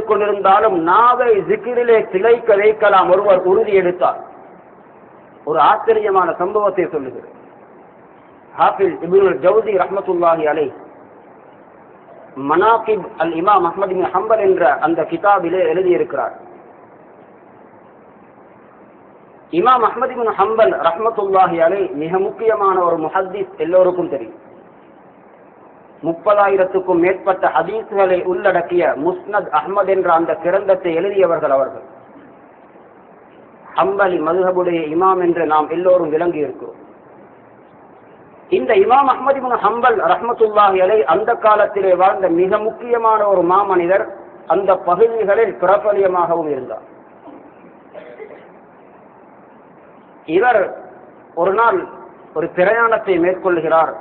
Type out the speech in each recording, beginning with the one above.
கொண்டிருந்தாலும் நாவை ஜிக்ரிலே திளைக்க வைக்கலாம் ஒருவர் உறுதி எடுத்தார். ஒரு ஆச்சரியமான சம்பவத்தை சொல்லுகிறேன். ஹாஃபிஸ் இப்னுல் ஜௌசி ரஹ்மத்துல்லாஹி அலைஹி மனாகிப் அல் இமாம் அஹ்மத் இப்னு ஹம்பல் என்ற அந்த கிதாபிலே எழுதியிருக்கிறார். இமாம் அஹ்மத் இப்னு ஹம்பல் ரஹ்மத்துல்லாஹி அலைஹி மிக முக்கியமான ஒரு முஹத்திஸ், எல்லோருக்கும் தெரியும். 30,000க்கும் மேற்பட்ட ஹதீஸ்களை உள்ளடக்கிய முஸ்னத் அஹ்மத் என்ற அந்த கிரந்தத்தை எழுதியவர்கள் அவர்கள். ஹம்பலி மதுஹபுடைய இமாம் என்று நாம் எல்லோரும் விளங்கி இருக்கிறோம். இந்த இமாம் அஹ்மத் இப்னு ஹம்பல் ரஹ்மத்துல்லாஹி அலைஹி அந்த காலத்திலே வாழ்ந்த மிக முக்கியமான ஒரு மாமனிதர், அந்த பகுதிகளில் பிரபலியமாகவும் இருந்தார். இவர் ஒரு நாள் ஒரு பிரயாணத்தை மேற்கொள்கிறார்.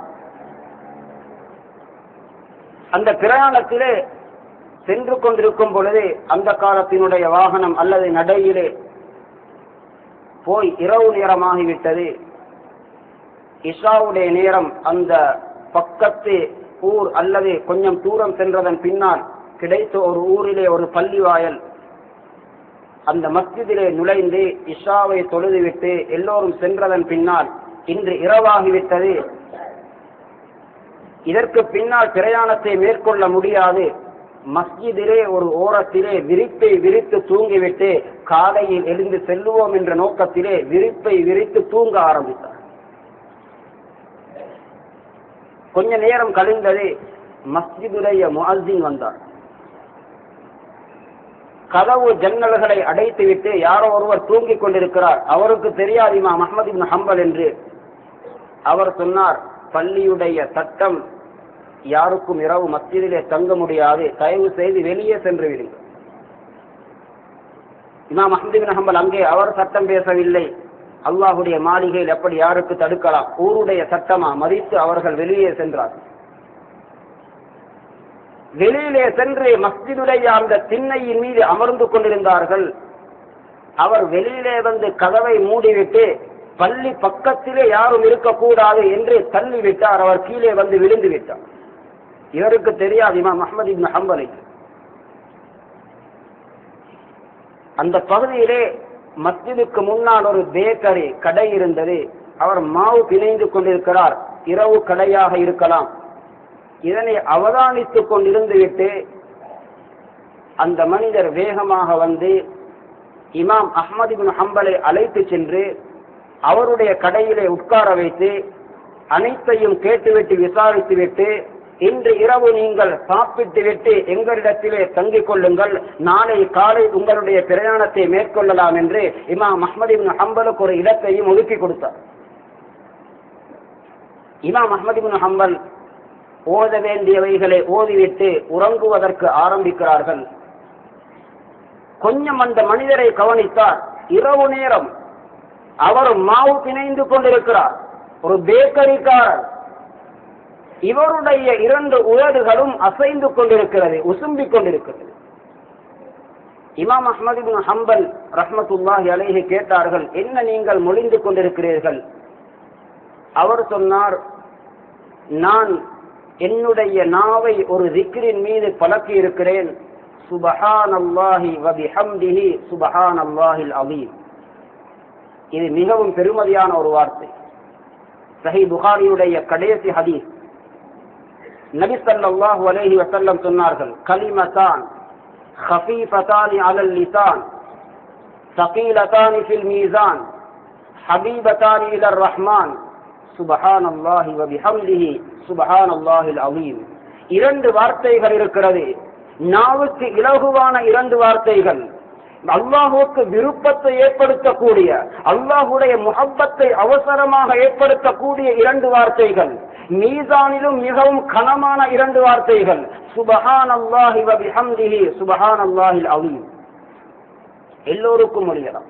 அந்த பிரயாணத்திலே சென்று கொண்டிருக்கும் பொழுது அந்த காலத்தினுடைய வாகனம் அல்லது நடையிலே போய் இரவு நேரமாகிவிட்டது. இஷாவுடைய நேரம். அந்த பக்கத்து ஊர் அல்லது கொஞ்சம் தூரம் சென்றதன் பின்னால் கிடைத்த ஒரு ஊரிலே ஒரு பள்ளி வாயல். அந்த மஸ்ஜிதிலே நுழைந்து இஷாவை தொழுதுவிட்டு எல்லோரும் சென்றதன் பின்னால் இன்று இரவாகிவிட்டது, இதற்கு பின்னால் பிரயாணத்தை மேற்கொள்ள முடியாது, மஸ்ஜிதிலே ஒரு ஓரத்திலே விரிப்பை விரித்து தூங்கிவிட்டு காலையில் எழுந்து செல்லுவோம் என்ற நோக்கத்திலே விரிப்பை விரித்து தூங்க ஆரம்பித்தார். கொஞ்ச நேரம் கழிந்தது. மஸ்ஜிதுடைய முஅஸ்ஸின் வந்தார். கதவு ஜன்னல்களை அடைத்துவிட்டு யாரோ ஒருவர் தூங்கிக் கொண்டிருக்கிறார். அவருக்கு தெரியாது இமாம் அஹ்மத் இப்னு ஹம்பல் என்று. அவர் சொன்னார், பள்ளியுடைய சட்டம், யாருக்கும் இரவு மஸ்ஜிதிலே தங்க முடியாது, தயவு செய்து வெளியே சென்று விடுங்கள். இமாம் அஹ்மத் இப்னு ஹம்பல் அங்கே அவர் சட்டம் பேசவில்லை. அல்லாஹுடைய மாளிகையில் எப்படி யாருக்கு தடுக்கலாம், ஊருடைய சட்டமா மதித்து அவர்கள் வெளியே சென்றார்கள். வெளியிலே சென்று மஸ்ஜிதுடைய அந்த திண்ணையின் மீது அமர்ந்து கொண்டிருந்தார்கள். அவர் வெளியிலே வந்து கதவை மூடிவிட்டு பள்ளி பக்கத்திலே யாரும் இருக்கக்கூடாது என்று தள்ளிவிட்டார். அவர் கீழே வந்து விழுந்து விட்டார். இவருக்கு தெரியாது இமாம் அஹ்மத் இப்னு ஹம்பலுக்கு. அந்த பகுதியிலே மஸ்ஜிதுக்கு முன்னால் ஒரு பேக்கரி கடை இருந்தது. அவர் மாவு பிணைந்து கொண்டிருக்கிறார். இரவு கடையாக இருக்கலாம். இதனை அவதானித்துக் கொண்டிருந்து விட்டு அந்த மனிதர் வேகமாக வந்து இமாம் அஹ்மத் இப்னு ஹம்பலை அழைத்து சென்று அவருடைய கடையிலே உட்கார வைத்து அனைத்தையும் கேட்டுவிட்டு விசாரித்துவிட்டு, இன்று இரவு நீங்கள் சாப்பிட்டு விட்டு எங்களிடத்திலே தங்கிக் கொள்ளுங்கள், நாளை காலை உங்களுடைய பிரயாணத்தை மேற்கொள்ளலாம் என்று இமாம் அஹ்மத் இப்னு ஹம்பலுக்கு ஒரு இடத்தையும் ஒதுக்கி கொடுத்தார். இமாம் அஹ்மத் இப்னு ஹம்பல் ஓத வேண்டியவைகளை ஓதிவிட்டு உறங்குவதற்கு ஆரம்பிக்கிறார்கள். கொஞ்சம் அந்த மனிதரை கவனித்தார். இரவு நேரம். அவர் மாவு பிணைந்து கொண்டிருக்கிறார். ஒரு பேக்கரிக்காரர். இவருடைய 2 உதடுகளும் அசைந்து கொண்டிருக்கிறது, உசும்பிக் கொண்டிருக்கிறது. இமாம் அஹ்மத் இப்னு ஹம்பல் ரஹ்மத்துல்லாஹி அலைஹி கேட்டார்கள், என்ன நீங்கள் மொழிந்து கொண்டிருக்கிறீர்கள்? அவர் சொன்னார், நான் என்னுடைய நாவை ஒரு திக்ரின் மீது பழக்கி இருக்கிறேன். சுபஹானல்லாஹி வ பிஹம்திஹி சுபஹானல்லாஹில் அஸீம். இது மிகவும் பெருமதியான ஒரு வார்த்தை. சஹீஹ் புகாரியுடைய கடைசி ஹதீஸ். நபி ஸல்லல்லாஹு அலைஹி வஸல்லம் சொன்னார்கள், கலிமதான் خفيفتان على اللسان ثقيلتان في الميزان حبيبتان إلى الرحمن سبحان الله وبحمده سبحان الله العظيم. 2 வார்த்தைகள் இருக்கிறது. நாவுக்கு இலகுவான 2 வார்த்தைகள், அல்லாஹுக்கு விருப்பத்தை ஏற்படுத்தக்கூடிய, அல்லாஹுடைய முஹப்பத்தை அவசரமாக ஏற்படுத்தக்கூடிய 2 வார்த்தைகள். மீசானிலும் மிகவும் கனமான 2 வார்த்தைகள். சுபஹானல்லாஹி வ பிஹம்திஹி சுபஹானல்லாஹில் அஸீம். எல்லோருக்கும் மொழியலாம்.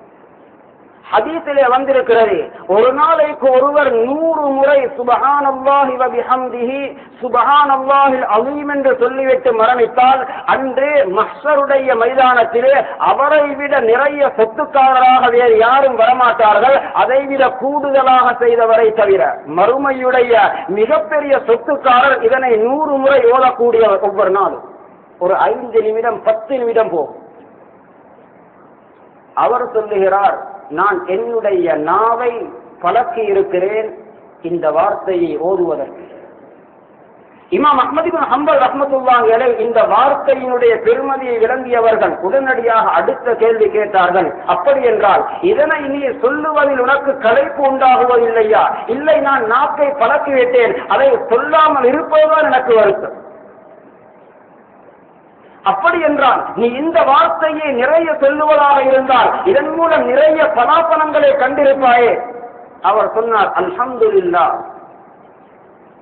ஹதீஸிலே வந்திருக்கிறது, ஒரு நாளைக்கு ஒருவர் 100 முறை சுபஹானல்லாஹி வ பிஹம்திஹி சுபஹானல்லாஹில் அஸீம் என்று சொல்லிவிட்டு மரணித்தால் அன்று மஹ்ஷருடைய மைதானத்திலே அவரை விட நிறைய சொத்துக்காரராக வேறு யாரும் வரமாட்டார்கள், அதைவிட கூடுதலாக செய்தவரை தவிர. மறுமையுடைய மிகப்பெரிய சொத்துக்காரர் இதனை 100 முறை ஓதக்கூடிய ஒவ்வொரு நாளும். ஒரு 5 நிமிடம் 10 நிமிடம் போகும். அவர் சொல்லுகிறார், நான் என்னுடைய நாவை பழக்கி இருக்கிறேன் இந்த வார்த்தையை ஓதுவதற்கு. இமாம் அஹ்மத் இப்னு ஹம்பல் ரஹ்மத்துல்லாஹி அலைஹி இந்த வார்த்தையினுடைய பெருமதியை விளங்கியவர்கள் உடனடியாக அடுத்த கேள்வி கேட்டார்கள், அப்படி என்றால் இதனை நீ சொல்லுவதில் உனக்கு களைப்பு உண்டாகுவதில்லையா? இல்லை, நான் நாக்கை பழக்கிவிட்டேன், அதை சொல்லாமல் இருப்பதுதான் எனக்கு வருத்தம். அப்படி என்றால் நீ இந்த வார்த்தையை நிறைய சொல்லுவதாக இருந்தால் இதன் மூலம் நிறைய பலாபலங்களை கண்டிருப்பாயே. அவர் சொன்னார், அல்ஹம்துலில்லாஹ்,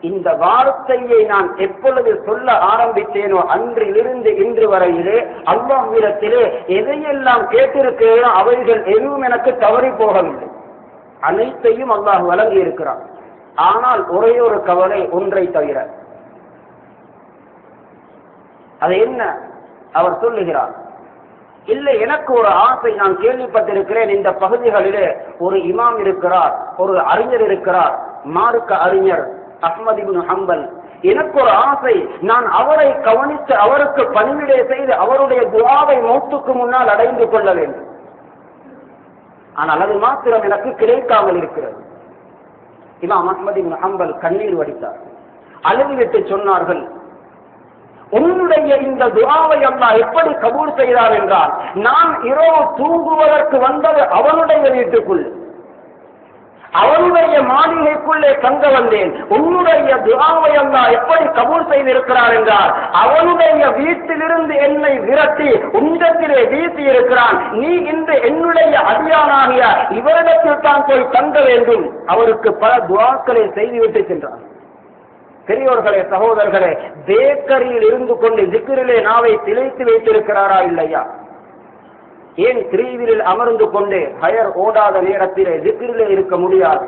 இந்த வார்த்தையை நான் எப்பொழுது சொல்ல ஆரம்பித்தேனோ அன்றிலிருந்து இன்று வரையிலே அல்லாஹ்விடத்திலே எதையெல்லாம் கேட்டிருக்கிறேனோ அவைகள் எதுவும் எனக்கு தவறி போகவில்லை. அனைத்தையும் அல்லாஹ் வழங்கி இருக்கிறான். ஆனால் ஒரே ஒரு கவலை, ஒன்றை தவிர. அது என்ன? அவர் சொல்லுகிறார், இல்லை, எனக்கு ஒரு ஆசை, நான் கேள்விப்பட்டிருக்கிறேன் இந்த பகுதிகளிலே ஒரு இமாம் இருக்கிறார், ஒரு அறிஞர் இருக்கிறார், மார்க்க அறிஞர் அஹ்மத் இப்னு ஹம்பல். எனக்கு ஒரு ஆசை, நான் அவரை கவனித்து அவருக்கு பணிவிடை செய்து அவருடைய துஆவை மௌத்துக்கு முன்னால் அடைந்து கொள்ள வேண்டும். ஆனால் அது மாத்திரம் எனக்கு கிடைக்காமல் இருக்கிறது. இமாம் அஹ்மத் இப்னு ஹம்பல் கண்ணீர் வடித்தார். அழுதுவிட்டு சொன்னார்கள், உன்னுடைய இந்த துஆவை அல்லாஹ் எப்படி கபூல் செய்தார் என்றால், நான் இரவு தூங்குவதற்கு வந்தது அவனுடைய வீட்டுக்குள், அவனுடைய மாளிகைக்குள்ளே தங்க வந்தேன். உன்னுடைய துஆவை அல்லாஹ் எப்படி கபூல் செய்திருக்கிறார் என்றால், அவனுடைய வீட்டிலிருந்து என்னை விரட்டி உண்டத்திலே வீசி இருக்கிறான். நீ இன்று என்னுடைய அடியானாகிய இவரிடத்தில் தான் போய் தங்க வேண்டும். அவருக்கு பல துஆக்களை செய்துவிட்டு சென்றான். பெரியோர்களே, சகோதரர்களே, பேக்கரியில் இருந்து கொண்டு ஜிக்ரிலே நாவை திளைத்து வைத்திருக்கிறாரா இல்லையா? ஏன் திரிவிரில் அமர்ந்து கொண்டு ஹயர் ஓடாத நேரத்திலே ஜிக்ரிலே இருக்க முடியாது?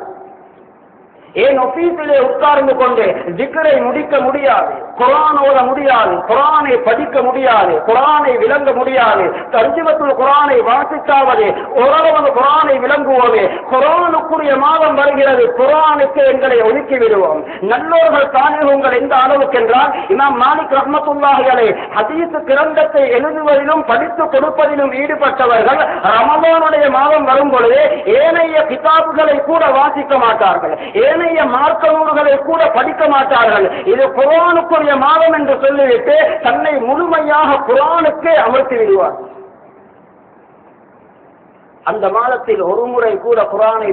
ஏன் ஆபீஸிலே உட்கார்ந்து கொண்டு ஜிக்ரை முடிக்க முடியாது? குர்ஆன் ஓத முடியாது, குர்ஆனை படிக்க முடியாது, குர்ஆனை விளங்க முடியாது. தர்ஜுமத்துல் குர்ஆனை வாசித்தாவது ஓரளவு குர்ஆனை விளங்குவோமே. குர்ஆனுக்குரிய மாதம் வருகிறது, குர்ஆனுக்கு எங்களை ஒதுக்கி விடுவோம். நல்லோர்கள் சாலிஹ்கள் எந்த அளவுக்கு என்றால், இமாம் மாலிக் ரஹ்மத்துல்லாஹி அலைஹி ஹதீஸ் கிரந்தத்தை எழுதுவதிலும் படித்து கொடுப்பதிலும் ஈடுபட்டவர்கள் ரமலானுடைய மாதம் வரும் பொழுது ஏனைய கிதாபுகளை கூட வாசிக்க மாட்டார்கள், ஏனைய மார்க்க நூல்களை கூட படிக்க மாட்டார்கள். இது குர்ஆனுக்குரிய மாதம் என்று சொல்லிவிட்டு தன்னை முழுமையாக குர்ஆனுக்கே அமர்த்தி விடுவார். அந்த மாதத்தில் ஒரு முறை கூட குர்ஆனை